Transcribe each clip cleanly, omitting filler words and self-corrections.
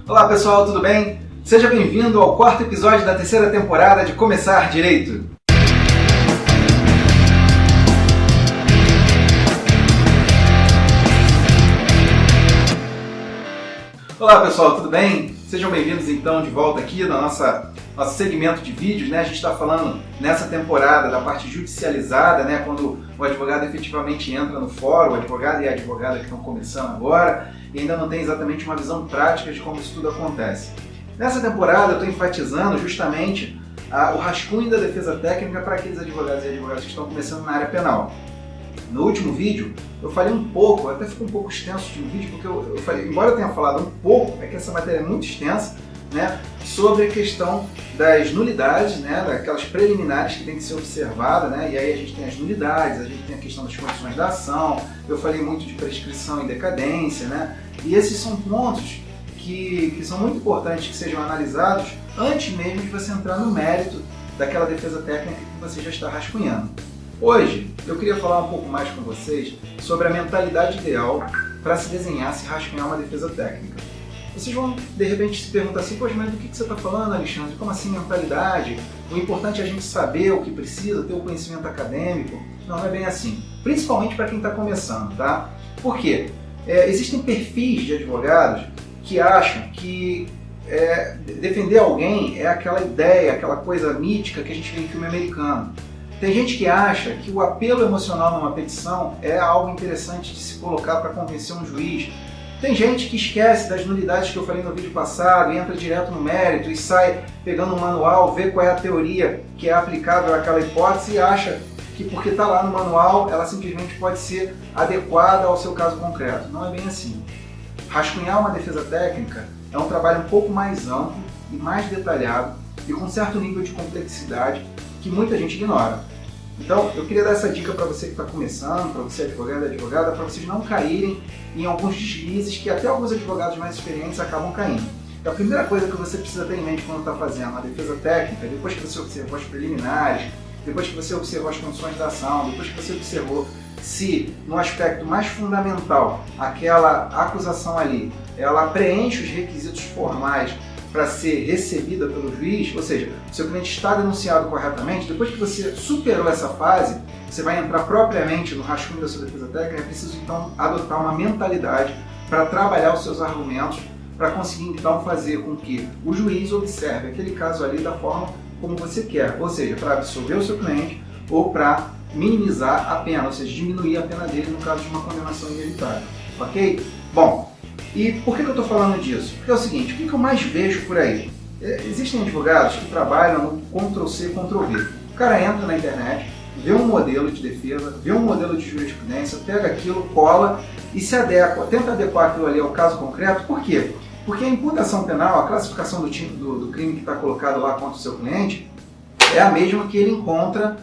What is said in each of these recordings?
Olá pessoal, tudo bem? Seja bem-vindo ao quarto episódio da terceira temporada de Começar Direito. Olá pessoal, tudo bem? Sejam bem-vindos então de volta aqui no nosso segmento de vídeos, né? A gente está falando nessa temporada da parte judicializada, né? Quando o advogado efetivamente entra no fórum, o advogado e a advogada que estão começando agora e ainda não tem exatamente uma visão prática de como isso tudo acontece. Nessa temporada eu estou enfatizando justamente o rascunho da defesa técnica para aqueles advogados e advogadas que estão começando na área penal. No último vídeo eu falei um pouco, até ficou um pouco extenso o vídeo, porque eu falei, embora eu tenha falado um pouco, é que essa matéria é muito extensa, né, sobre a questão das nulidades, né, daquelas preliminares que tem que ser observada, né, e aí a gente tem as nulidades, a gente tem a questão das condições da ação, eu falei muito de prescrição e decadência, né, e esses são pontos que são muito importantes que sejam analisados antes mesmo de você entrar no mérito daquela defesa técnica que você já está rascunhando. Hoje eu queria falar um pouco mais com vocês sobre a mentalidade ideal para se desenhar, se rascunhar uma defesa técnica. Vocês vão de repente se perguntar assim, poxa, mas do que você está falando, Alexandre? Como assim mentalidade? O importante é a gente saber o que precisa, ter o conhecimento acadêmico. Não é bem assim, principalmente para quem está começando, tá? Por quê? Existem perfis de advogados que acham que defender alguém é aquela ideia, aquela coisa mítica que a gente vê em filme americano. Tem gente que acha que o apelo emocional numa petição é algo interessante de se colocar para convencer um juiz. Tem gente que esquece das nulidades que eu falei no vídeo passado e entra direto no mérito e sai pegando um manual, vê qual é a teoria que é aplicável àquela hipótese e acha que porque está lá no manual ela simplesmente pode ser adequada ao seu caso concreto. Não é bem assim. Rascunhar uma defesa técnica é um trabalho um pouco mais amplo e mais detalhado e com certo nível de complexidade que muita gente ignora. Então, eu queria dar essa dica para você que está começando, para você advogado e advogada, para vocês não caírem em alguns deslizes que até alguns advogados mais experientes acabam caindo. Então, a primeira coisa que você precisa ter em mente quando está fazendo uma defesa técnica, depois que você observou as preliminares, depois que você observou as condições da ação, depois que você observou se, no aspecto mais fundamental, aquela acusação ali, ela preenche os requisitos formais para ser recebida pelo juiz, ou seja, o seu cliente está denunciado corretamente, depois que você superou essa fase, você vai entrar propriamente no rascunho da sua defesa técnica, é preciso então adotar uma mentalidade para trabalhar os seus argumentos, para conseguir então fazer com que o juiz observe aquele caso ali da forma como você quer, ou seja, para absolver o seu cliente ou para minimizar a pena, ou seja, diminuir a pena dele no caso de uma condenação inevitável, ok? Bom, e por que eu estou falando disso? Porque é o seguinte, o que eu mais vejo por aí? Existem advogados que trabalham no Ctrl-C, Ctrl-V. O cara entra na internet, vê um modelo de defesa, vê um modelo de jurisprudência, pega aquilo, cola e se adequa, tenta adequar aquilo ali ao caso concreto. Por quê? Porque a imputação penal, a classificação do crime que está colocado lá contra o seu cliente é a mesma que ele encontra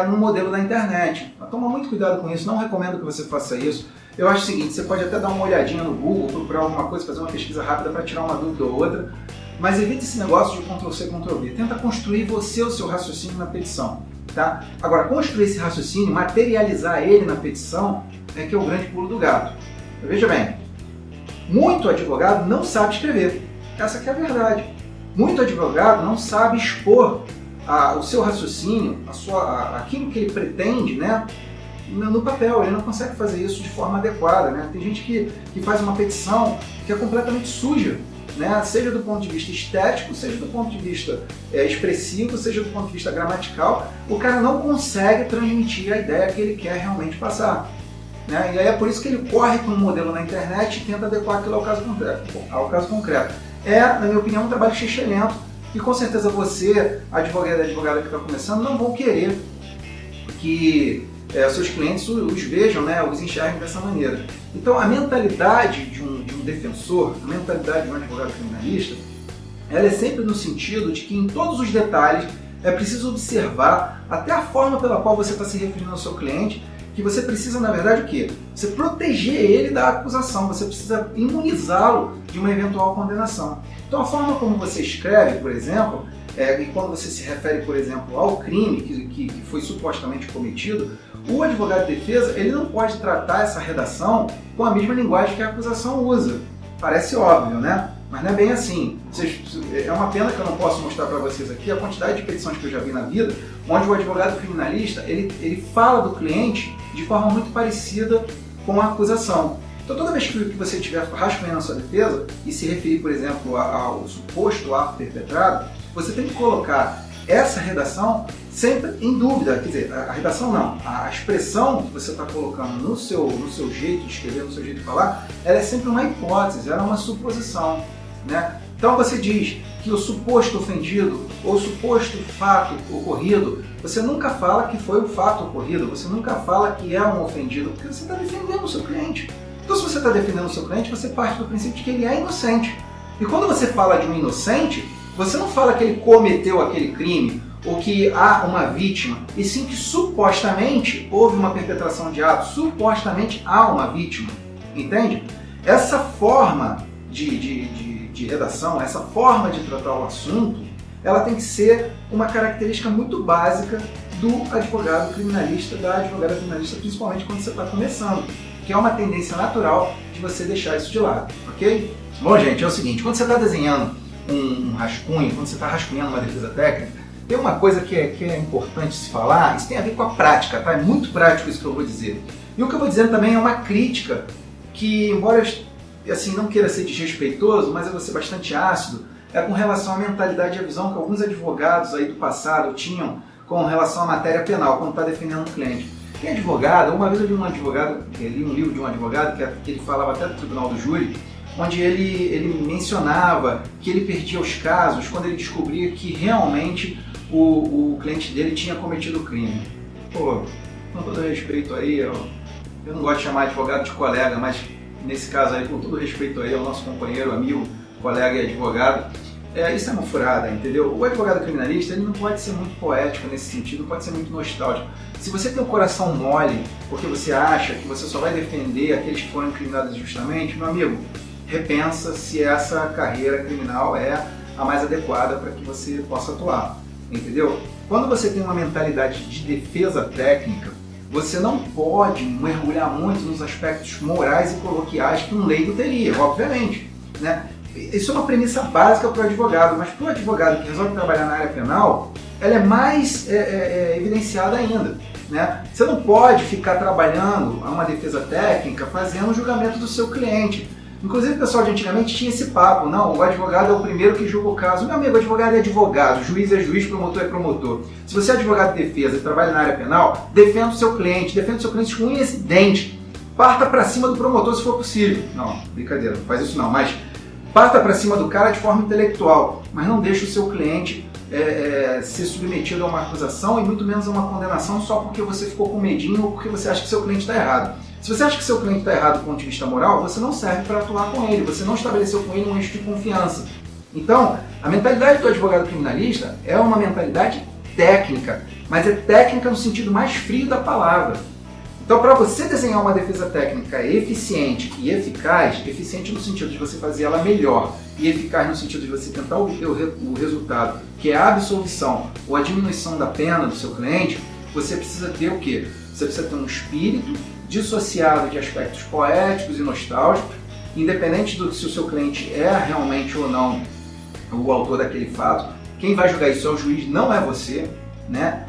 no modelo da internet. Mas toma muito cuidado com isso, não recomendo que você faça isso. Eu acho o seguinte, você pode até dar uma olhadinha no Google, procurar alguma coisa, fazer uma pesquisa rápida para tirar uma dúvida ou outra, mas evite esse negócio de Ctrl-C, Ctrl-V. Tenta construir você o seu raciocínio na petição. Tá? Agora, construir esse raciocínio, materializar ele na petição, é que é o grande pulo do gato. Veja bem, muito advogado não sabe escrever. Essa que é a verdade. Muito advogado não sabe expor o seu raciocínio, aquilo que ele pretende, né, no papel. Ele não consegue fazer isso de forma adequada, né? Tem gente que faz uma petição que é completamente suja, né? Seja do ponto de vista estético, seja do ponto de vista expressivo, seja do ponto de vista gramatical, o cara não consegue transmitir a ideia que ele quer realmente passar, né? E aí é por isso que ele corre para um modelo na internet e tenta adequar aquilo ao caso concreto. Na minha opinião, um trabalho xixelento e com certeza você, advogado e advogada que está começando, não vão querer que seus clientes os vejam, né, os enxerguem dessa maneira. Então a mentalidade de um defensor, a mentalidade de um advogado criminalista, ela é sempre no sentido de que em todos os detalhes é preciso observar até a forma pela qual você está se referindo ao seu cliente, que você precisa, na verdade, o quê? Você proteger ele da acusação, você precisa imunizá-lo de uma eventual condenação. Então a forma como você escreve, por exemplo, e quando você se refere, por exemplo, ao crime que foi supostamente cometido, o advogado de defesa ele não pode tratar essa redação com a mesma linguagem que a acusação usa. Parece óbvio, né? mas não é bem assim. É uma pena que eu não posso mostrar para vocês aqui a quantidade de petições que eu já vi na vida, onde o advogado criminalista ele fala do cliente de forma muito parecida com a acusação. Então toda vez que você estiver rascunhando a sua defesa e se referir, por exemplo, ao suposto ato perpetrado, você tem que colocar essa redação sempre em dúvida. Quer dizer, a redação não, a expressão que você está colocando no seu jeito de escrever, no seu jeito de falar, ela é sempre uma hipótese, ela é uma suposição, né? Então você diz que o suposto ofendido ou o suposto fato ocorrido, você nunca fala que foi o fato ocorrido, você nunca fala que é um ofendido, porque você está defendendo o seu cliente. Então se você está defendendo o seu cliente, você parte do princípio de que ele é inocente. E quando você fala de um inocente, você não fala que ele cometeu aquele crime ou que há uma vítima, e sim que supostamente houve uma perpetração de ato, supostamente há uma vítima, entende? Essa forma de redação, essa forma de tratar o assunto, ela tem que ser uma característica muito básica do advogado criminalista, da advogada criminalista, principalmente quando você está começando, que é uma tendência natural de você deixar isso de lado, ok? Bom, gente, é o seguinte, quando você está desenhando um rascunho, quando você está rascunhando uma defesa técnica, tem uma coisa que é importante se falar, isso tem a ver com a prática, tá? É muito prático isso que eu vou dizer. E o que eu vou dizer também é uma crítica que, embora assim, não queira ser desrespeitoso, mas eu vou ser bastante ácido, é com relação à mentalidade e à visão que alguns advogados aí do passado tinham com relação à matéria penal, quando está defendendo um cliente. Tem advogado, uma vez eu li um advogado, li um livro de um advogado que ele falava até do tribunal do júri, onde ele mencionava que ele perdia os casos quando ele descobria que realmente o cliente dele tinha cometido o crime. Pô, com todo respeito aí, eu não gosto de chamar advogado de colega, mas nesse caso aí, com todo respeito aí ao nosso companheiro, amigo, colega e advogado, isso é uma furada, entendeu? O advogado criminalista ele não pode ser muito poético nesse sentido, não pode ser muito nostálgico. Se você tem o coração mole, porque você acha que você só vai defender aqueles que foram incriminados injustamente, meu amigo, repensa se essa carreira criminal é a mais adequada para que você possa atuar, entendeu? Quando você tem uma mentalidade de defesa técnica, você não pode mergulhar muito nos aspectos morais e coloquiais que um leigo teria, obviamente, né? Isso é uma premissa básica para o advogado, mas para o advogado que resolve trabalhar na área penal, ela é mais evidenciada ainda, né? Você não pode ficar trabalhando uma defesa técnica fazendo o julgamento do seu cliente. Inclusive o pessoal de antigamente tinha esse papo, não, o advogado é o primeiro que julga o caso. Meu amigo, advogado é advogado, juiz é juiz, promotor é promotor. Se você é advogado de defesa e trabalha na área penal, defenda o seu cliente com unhas e dentes. Parta para cima do promotor se for possível. Não, brincadeira, não faz isso não, mas parta para cima do cara de forma intelectual, mas não deixe o seu cliente ser submetido a uma acusação e muito menos a uma condenação só porque você ficou com medinho ou porque você acha que seu cliente está errado. Se você acha que seu cliente está errado do ponto de vista moral, você não serve para atuar com ele, você não estabeleceu com ele um eixo de confiança. Então, a mentalidade do advogado criminalista é uma mentalidade técnica, mas é técnica no sentido mais frio da palavra. Então, para você desenhar uma defesa técnica eficiente e eficaz, eficiente no sentido de você fazer ela melhor e eficaz no sentido de você tentar obter o resultado, que é a absolvição ou a diminuição da pena do seu cliente, você precisa ter o quê? Você precisa ter um espírito dissociado de aspectos poéticos e nostálgicos, independente do se o seu cliente é realmente ou não o autor daquele fato. Quem vai julgar isso é o juiz, não é você, né?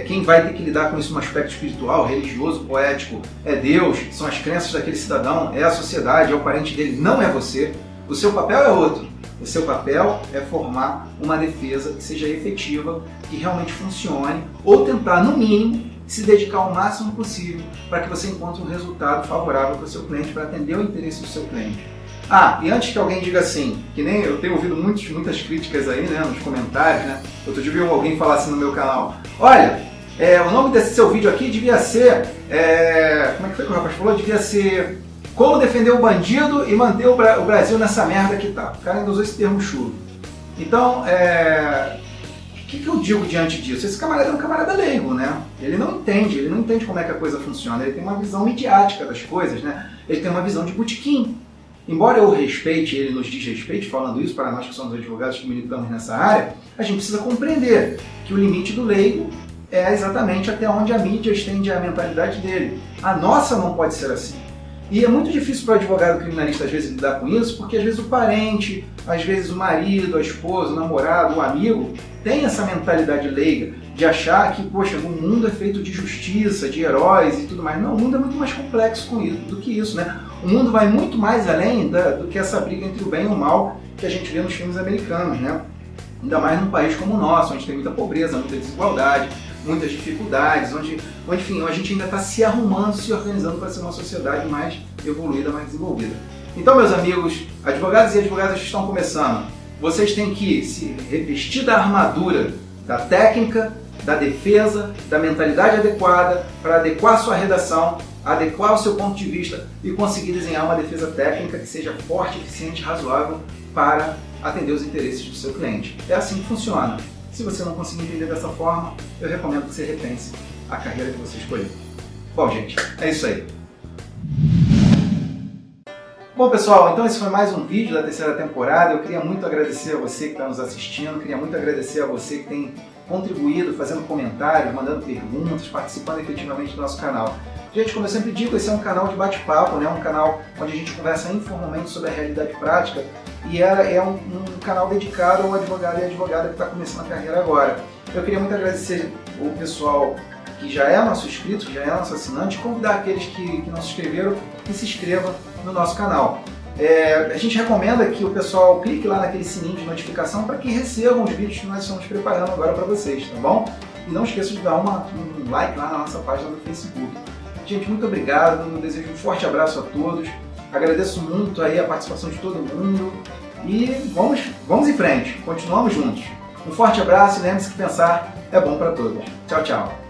Quem vai ter que lidar com isso no aspecto espiritual, religioso, poético, é Deus, são as crenças daquele cidadão, é a sociedade, é o parente dele, não é você. O seu papel é outro. O seu papel é formar uma defesa que seja efetiva, que realmente funcione, ou tentar, no mínimo, se dedicar o máximo possível para que você encontre um resultado favorável para o seu cliente, para atender o interesse do seu cliente. E antes que alguém diga assim, que nem eu tenho ouvido muitas críticas aí, né, nos comentários, né? Outro dia eu vi alguém falar assim no meu canal, olha, o nome desse seu vídeo aqui devia ser, como é que foi que o rapaz falou? Devia ser como defender o bandido e manter o Brasil nessa merda que tá. O cara ainda usou esse termo chulo. Então, o que eu digo diante disso? Esse camarada é um camarada leigo, né? Ele não entende como é que a coisa funciona, ele tem uma visão midiática das coisas, né? Ele tem uma visão de botequim. Embora eu respeite, ele nos desrespeite, falando isso para nós que somos advogados que militamos nessa área, a gente precisa compreender que o limite do leigo é exatamente até onde a mídia estende a mentalidade dele. A nossa não pode ser assim. E é muito difícil para o advogado criminalista, às vezes, lidar com isso, porque às vezes o parente, às vezes o marido, a esposa, o namorado, o amigo, tem essa mentalidade leiga de achar que, poxa, o mundo é feito de justiça, de heróis e tudo mais. Não, o mundo é muito mais complexo do que isso, né? O mundo vai muito mais além do que essa briga entre o bem e o mal que a gente vê nos filmes americanos, né? Ainda mais num país como o nosso, onde tem muita pobreza, muita desigualdade, muitas dificuldades, onde enfim, a gente ainda está se arrumando, se organizando para ser uma sociedade mais evoluída, mais desenvolvida. Então, meus amigos, advogados e advogadas que estão começando, vocês têm que se revestir da armadura da técnica, da defesa, da mentalidade adequada para adequar a sua redação, adequar o seu ponto de vista e conseguir desenhar uma defesa técnica que seja forte, eficiente e razoável para atender os interesses do seu cliente. É assim que funciona. Se você não conseguir entender dessa forma, eu recomendo que você repense a carreira que você escolheu. Bom, gente, é isso aí. Bom, pessoal, então esse foi mais um vídeo da terceira temporada. Eu queria muito agradecer a você que está nos assistindo, queria muito agradecer a você que tem contribuído, fazendo comentários, mandando perguntas, participando efetivamente do nosso canal. Gente, como eu sempre digo, esse é um canal de bate-papo, né? Um canal onde a gente conversa informalmente sobre a realidade prática e é um canal dedicado ao advogado e advogada que está começando a carreira agora. Eu queria muito agradecer o pessoal que já é nosso inscrito, que já é nosso assinante, e convidar aqueles que não se inscreveram que se inscrevam no nosso canal. A gente recomenda que o pessoal clique lá naquele sininho de notificação para que recebam os vídeos que nós estamos preparando agora para vocês, tá bom? E não esqueça de dar um like lá na nossa página do Facebook. Gente, muito obrigado, eu desejo um forte abraço a todos, agradeço muito aí a participação de todo mundo e vamos em frente, continuamos juntos. Um forte abraço e lembre-se que pensar é bom para todos. Tchau, tchau!